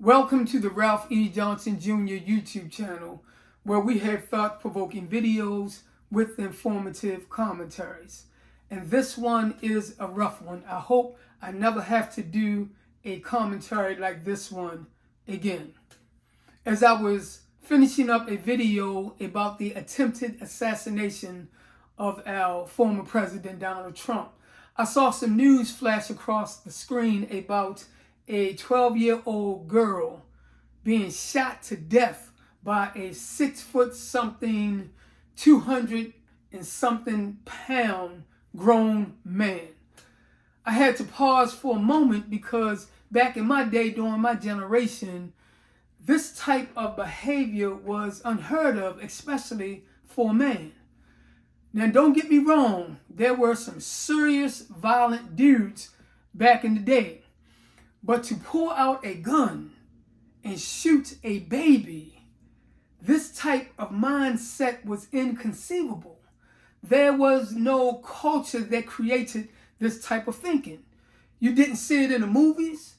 Welcome to the Ralph E. Johnson Jr. YouTube channel, where we have thought-provoking videos with informative commentaries. And this one is a rough one. I hope I never have to do a commentary like this one again. As I was finishing up a video about the attempted assassination of our former president, Donald Trump, I saw some news flash across the screen about a 12-year-old girl being shot to death by a 6-foot-something, 200-and-something pound grown man. I had to pause for a moment because back in my day, during my generation, this type of behavior was unheard of, especially for a man. Now, don't get me wrong, there were some serious violent dudes back in the day. But to pull out a gun and shoot a baby, this type of mindset was inconceivable. There was no culture that created this type of thinking. You didn't see it in the movies.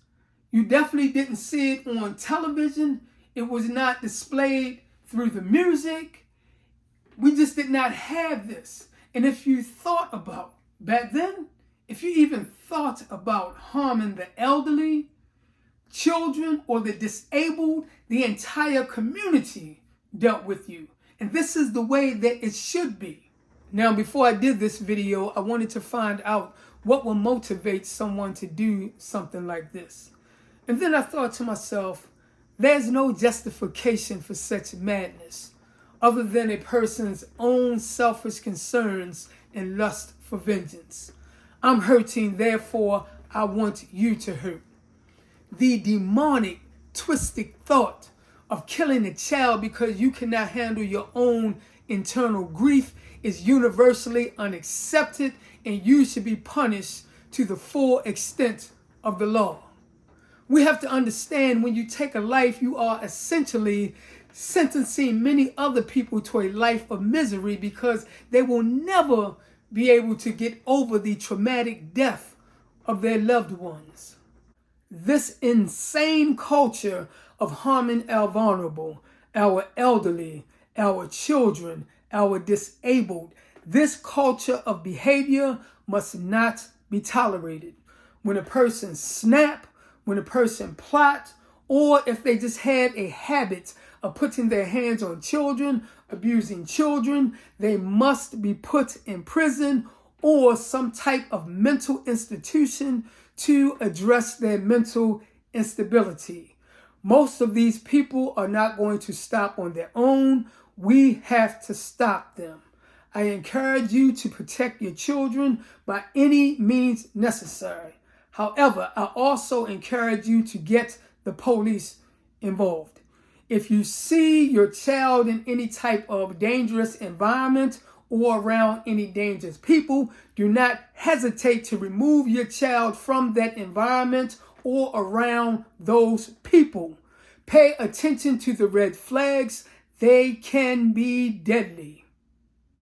You definitely didn't see it on television. It was not displayed through the music. We just did not have this. And if you thought about back then, if you even thought about harming the elderly, children, or the disabled, the entire community dealt with you. And this is the way that it should be. Now, before I did this video, I wanted to find out what will motivate someone to do something like this. And then I thought to myself, there's no justification for such madness other than a person's own selfish concerns and lust for vengeance. I'm hurting, therefore I want you to hurt. The demonic, twisted thought of killing a child because you cannot handle your own internal grief is universally unaccepted, and you should be punished to the full extent of the law. We have to understand, when you take a life, you are essentially sentencing many other people to a life of misery because they will never be able to get over the traumatic death of their loved ones. This insane culture of harming our vulnerable, our elderly, our children, our disabled, this culture of behavior must not be tolerated. When a person snap, when a person plot, or if they just have a habit of putting their hands on children, abusing children, they must be put in prison or some type of mental institution to address their mental instability. Most of these people are not going to stop on their own. We have to stop them. I encourage you to protect your children by any means necessary. However, I also encourage you to get the police involved. If you see your child in any type of dangerous environment or around any dangerous people, do not hesitate to remove your child from that environment or around those people. Pay attention to the red flags. They can be deadly.